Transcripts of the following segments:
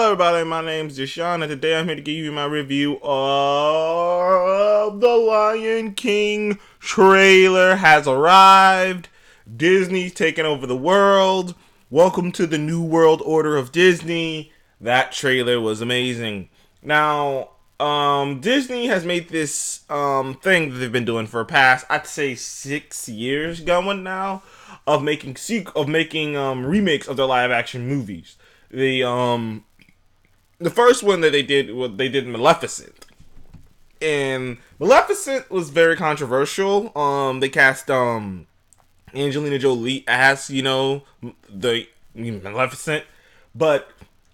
everybody, my name's Deshaun, and today I'm here to give you my review of The Lion King trailer has arrived. Disney's taking over the world. Welcome to the New World Order of Disney. That trailer was amazing. Now, Disney has made this thing that they've been doing for past, I'd say 6 years going now, of making remakes of their live action movies. The first one that they did Maleficent. And Maleficent was very controversial. They cast Angelina Jolie as, the Maleficent, but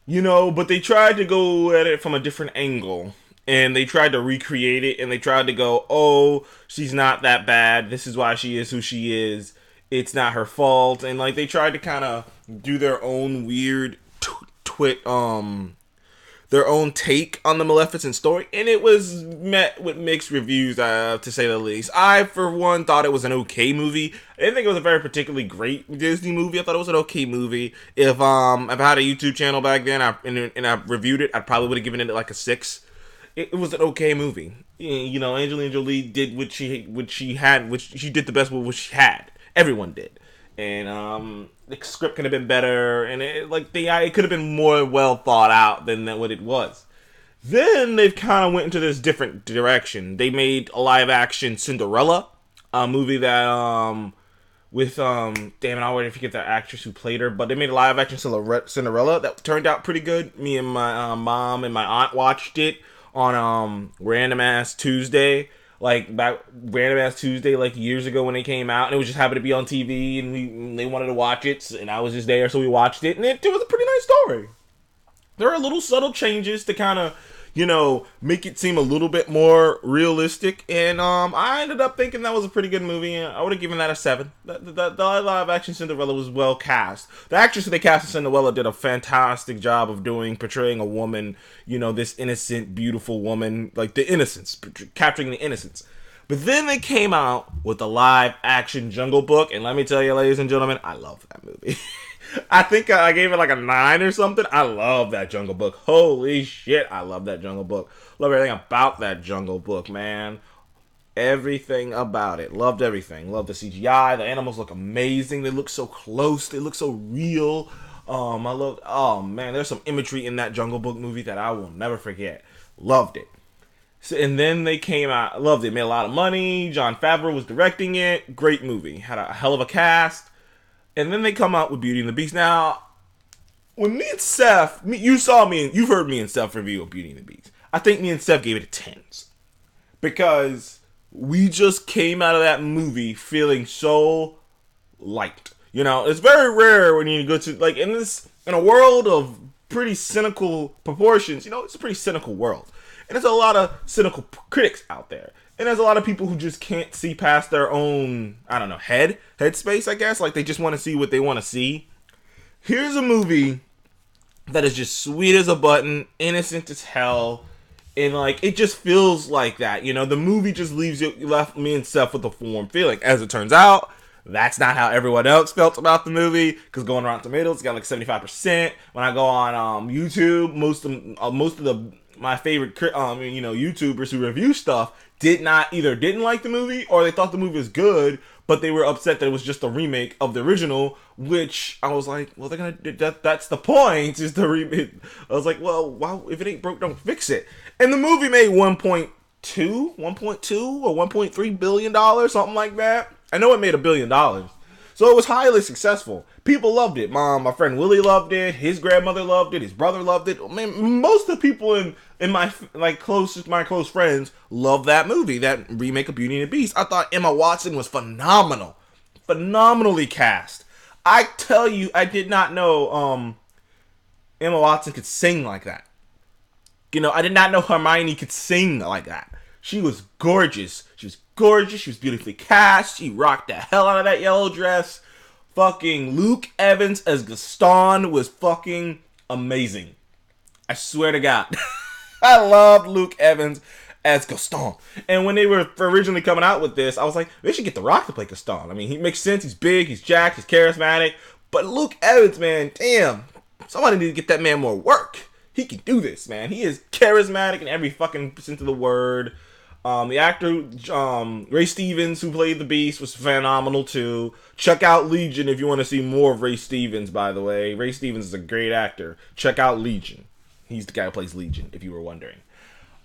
they tried to go at it from a different angle. And they tried to recreate it, and they tried to go, oh, she's not that bad. This is why she is who she is. It's not her fault. And they tried to kind of do their own weird their own take on the Maleficent story, and it was met with mixed reviews, to say the least. I, for one, thought it was an okay movie. I didn't think it was a very particularly great Disney movie. I thought it was an okay movie. If I had a YouTube channel back then, and I reviewed it, I probably would have given it like a 6. It was an okay movie. Angelina Jolie did what she did the best with what she had. Everyone did. And the script could have been better, and it could have been more well thought out than what it was. Then they've kind of went into this different direction. They made a live action Cinderella, a movie that with damn it, I already forget the actress who played her, but they made a live action Cinderella that turned out pretty good. Me and my mom and my aunt watched it on Random Ass Tuesday. Random Ass Tuesday, years ago when it came out, and it was just happened to be on TV, and they wanted to watch it, and I was just there, so we watched it, and it was a pretty nice story. There are little subtle changes to kind of, make it seem a little bit more realistic, and I ended up thinking that was a pretty good movie, and I would have given that a 7. The live action Cinderella was well cast. The actress that they cast in Cinderella did a fantastic job of portraying a woman, this innocent, beautiful woman, the innocence, capturing the innocence. But then they came out with the live action Jungle Book, and let me tell you, ladies and gentlemen, I love that movie. I think I gave it a 9 or something. I love that Jungle Book. Holy shit, I love that Jungle Book. Love everything about that Jungle Book, man. Everything about it. Loved everything. Loved the CGI. The animals look amazing. They look so close. They look so real. Oh man, there's some imagery in that Jungle Book movie that I will never forget. Loved it. So, and then they came out. Loved it. Made a lot of money. Jon Favreau was directing it. Great movie. Had a hell of a cast. And then they come out with Beauty and the Beast. Now, when me and Seth, you've heard me and Seth review of Beauty and the Beast. I think me and Seth gave it a 10. Because we just came out of that movie feeling so light. It's very rare when you go to, in a world of pretty cynical proportions, it's a pretty cynical world. And there's a lot of cynical critics out there. And there's a lot of people who just can't see past their own, headspace, I guess. They just want to see what they want to see. Here's a movie that is just sweet as a button, innocent as hell, and, it just feels like that. The movie just left me and Seth with a warm feeling. As it turns out, that's not how everyone else felt about the movie, because going around Tomatoes, it's got 75%. When I go on YouTube, most of my favorite YouTubers who review stuff didn't like the movie, or they thought the movie was good, but they were upset that it was just a remake of the original, which I was like, well, they're gonna that's the point, is the remake. I was like, well, wow, if it ain't broke, don't fix it. And the movie made 1.2 or 1.3 billion dollars, something like that. I know it made $1 billion. So it was highly successful. People loved it. My friend Willie loved it. His grandmother loved it. His brother loved it. Man, most of the people in my close friends love that movie, that remake of Beauty and the Beast. I thought Emma Watson was phenomenal. Phenomenally cast. I tell you, I did not know Emma Watson could sing like that. I did not know Hermione could sing like that. She was gorgeous. She was beautifully cast. She rocked the hell out of that yellow dress. Fucking Luke Evans as Gaston was fucking amazing. I swear to God. I loved Luke Evans as Gaston. And when they were originally coming out with this, I was like, they should get The Rock to play Gaston. I mean, he makes sense. He's big, he's jacked, he's charismatic. But Luke Evans, man, damn. Somebody need to get that man more work. he can do this, man. He is charismatic in every fucking sense of the word. The actor, Ray Stevens, who played the Beast, was phenomenal too. Check out Legion if you want to see more of Ray Stevens, by the way. Ray Stevens is a great actor. Check out Legion. He's the guy who plays Legion, if you were wondering.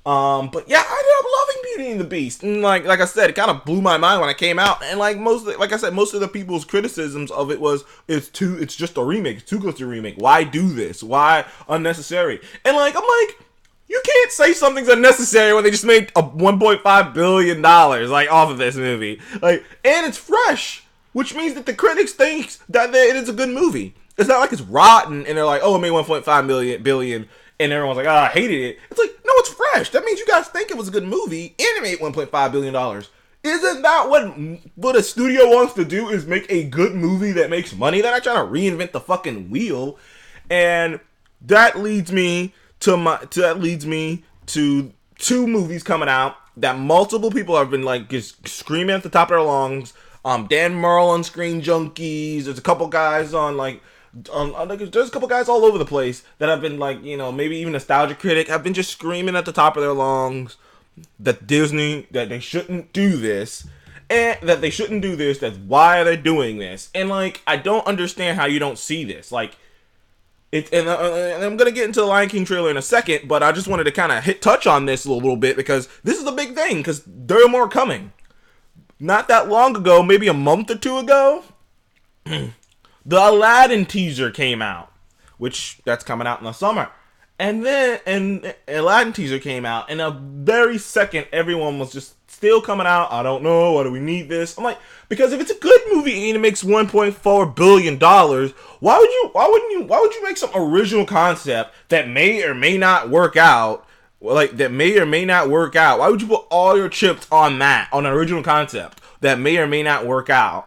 But yeah, I ended up loving Beauty and the Beast. And like I said, it kind of blew my mind when it came out. And most of the people's criticisms of it was, it's just a remake. It's too close to a remake. Why do this? Why unnecessary? And I'm like, you can't say something's unnecessary when they just made a $1.5 billion off of this movie. And it's fresh, which means that the critics think that it is a good movie. It's not like it's rotten and they're like, oh, it made 1.5 billion and everyone's like, I hated it. It's like, no, it's fresh. That means you guys think it was a good movie and it made $1.5 billion. Isn't that what a studio wants to do, is make a good movie that makes money? They're not trying to reinvent the fucking wheel. And that leads me to two movies coming out that multiple people have been just screaming at the top of their lungs. Dan Merle on Screen Junkies. There's a couple guys there's a couple guys all over the place that have been maybe even Nostalgia Critic have been just screaming at the top of their lungs that they shouldn't do this. And that they shouldn't do this. That's why they're doing this. And I don't understand how you don't see this. And I'm gonna get into the Lion King trailer in a second, but I just wanted to kind of touch on this a little bit because this is a big thing. Because there are more coming. Not that long ago, maybe a month or two ago, the Aladdin teaser came out, which that's coming out in the summer. And then Aladdin teaser came out, and a very second, everyone was just still coming out. I don't know. Why do we need this? I'm like, because if it's a good movie and it makes $1.4 billion, why would you make some original concept that may or may not work out? Why would you put all your chips on an original concept that may or may not work out?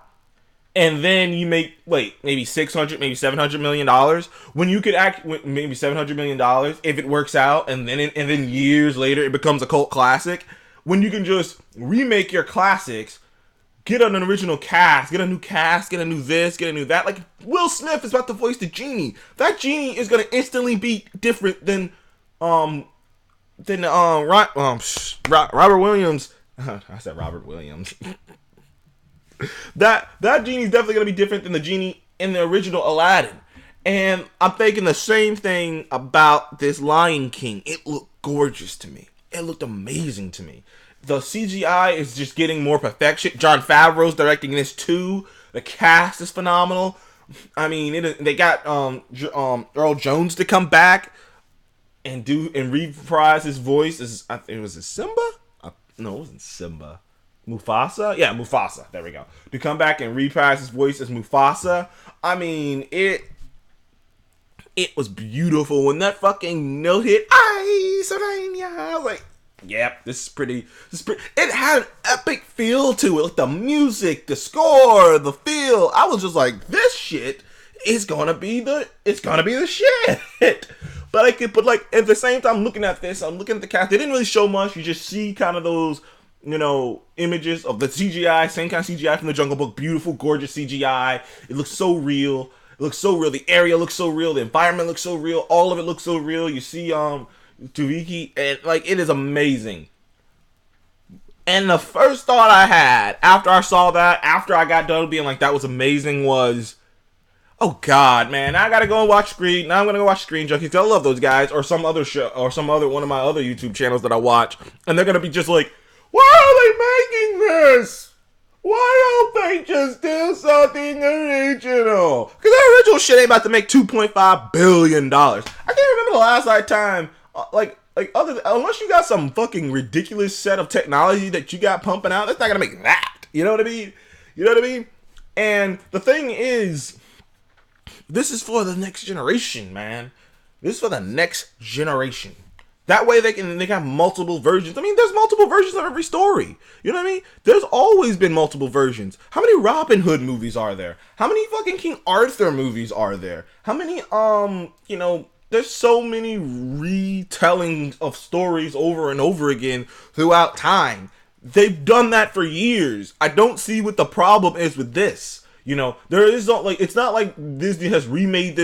And then you make, maybe $600, maybe $700 million when you could maybe $700 million if it works out, and then years later it becomes a cult classic. When you can just remake your classics, get an original cast, get a new this, get a new that. Will Smith is about to voice the genie. That genie is gonna instantly be different than Robert Williams. I said Robert Williams. That genie is definitely gonna be different than the genie in the original Aladdin. And I'm thinking the same thing about this Lion King. It looked gorgeous to me. It looked amazing to me. The CGI is just getting more perfection. Jon Favreau's directing this too. The cast is phenomenal. I mean, they got Earl Jones to come back and reprise his voice as Simba? No, it wasn't Simba. Mufasa? Yeah, Mufasa. There we go. To come back and reprise his voice as Mufasa. I mean, it was beautiful when that fucking note hit. I was like, yep, this is pretty. It had an epic feel to it. The music, the score, the feel. I was just like, this shit is gonna be the shit. But at the same time, looking at this, I'm looking at the cast. They didn't really show much. You just see kind of those, images of the CGI, same kind of CGI from the Jungle Book. Beautiful, gorgeous CGI. It looks so real. The area looks so real. The environment looks so real. All of it looks so real. You see, Tuviki, and it is amazing. And the first thought I had after I saw that, after I got done being like that was amazing, was, oh god, man, I gotta go and watch Screen. Now I'm gonna go watch Screen Junkies. I love those guys, or some other show, or one of my other YouTube channels that I watch, and they're gonna be just like, why are they making this? Why don't they just do something original? Because that original shit ain't about to make $2.5 billion. I can't remember the last time, unless you got some fucking ridiculous set of technology that you got pumping out, that's not gonna make that. You know what I mean? And the thing is, this is for the next generation, man. This is for the next generation. That way they got multiple versions. I mean, there's multiple versions of every story. You know what I mean? There's always been multiple versions. How many Robin Hood movies are there? How many fucking King Arthur movies are there? How many, there's so many retellings of stories over and over again throughout time. They've done that for years. I don't see what the problem is with this. You know, there is not like, it's not like Disney has remade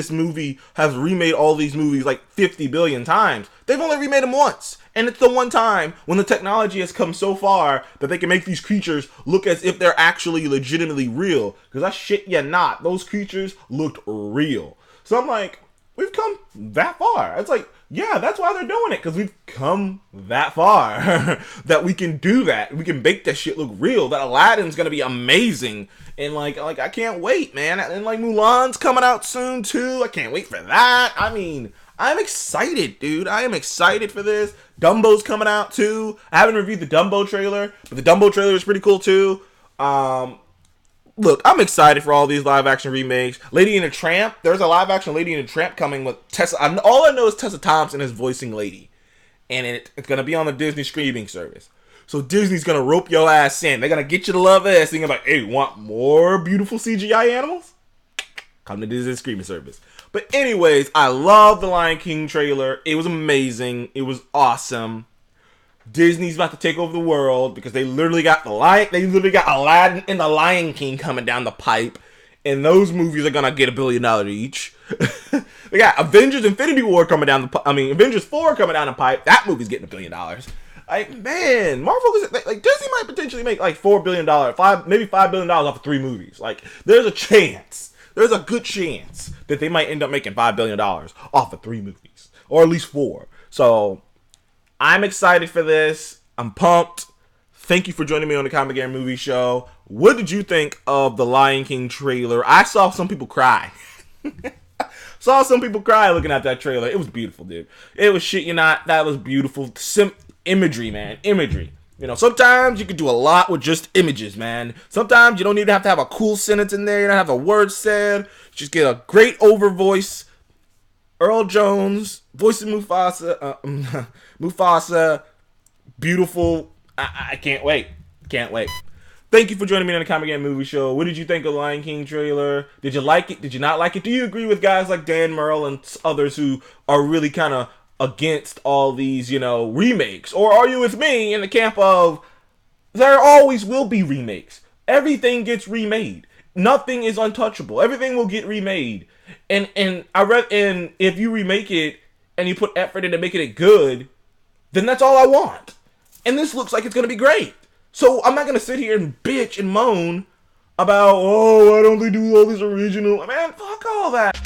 all these movies like 50 billion times. They've only remade them once. And it's the one time when the technology has come so far that they can make these creatures look as if they're actually legitimately real. Because I shit ya not, those creatures looked real. So I'm like, we've come that far. It's like, yeah, that's why they're doing it, because we've come that far that we can do that. We can make that shit look real. That Aladdin's gonna be amazing, and like I can't wait, man. And like Mulan's coming out soon too. I can't wait for that. I mean, I'm excited, dude. I am excited for this. Dumbo's coming out too. I haven't reviewed the Dumbo trailer, but the Dumbo trailer is pretty cool too. Look, I'm excited for all these live-action remakes. Lady and the Tramp. There's a live-action Lady and the Tramp coming with Tessa. All I know is Tessa Thompson is voicing Lady. And it's going to be on the Disney streaming service. So Disney's going to rope your ass in. They're going to get you to love this. They're like, hey, want more beautiful CGI animals? Come to Disney streaming service. But anyways, I love the Lion King trailer. It was amazing. It was awesome. Disney's about to take over the world because they literally got Aladdin and the Lion King coming down the pipe, and those movies are gonna get $1 billion each. They got Avengers Infinity War coming down Avengers 4 coming down the pipe. That movie's getting $1 billion. Like, man, Marvel is like Disney might potentially make like $4 billion, maybe $5 billion off of 3 movies. Like, there's a good chance that they might end up making $5 billion off of 3 movies, or at least 4. So I'm excited for this. I'm pumped. Thank you for joining me on the Comic Game Movie Show. What did you think of the Lion King trailer? I saw some people cry. Looking at that trailer. It was beautiful, dude. It was shit you not. That was beautiful. Imagery, man. Imagery. You know, sometimes you can do a lot with just images, man. Sometimes you don't even have to have a cool sentence in there. You don't have a word said. Just get a great over voice. Earl Jones, voice of Mufasa. Mufasa, beautiful. I can't wait. Can't wait. Thank you for joining me on the Comic Game Movie Show. What did you think of the Lion King trailer? Did you like it? Did you not like it? Do you agree with guys like Dan Merle and others who are really kind of against all these, you know, remakes? Or are you with me in the camp of there always will be remakes? Everything gets remade. Nothing is untouchable. Everything will get remade. And if you remake it and you put effort into making it good, then that's all I want. And this looks like it's gonna be great. So I'm not gonna sit here and bitch and moan about, oh, why don't they do all these original? Man, fuck all that.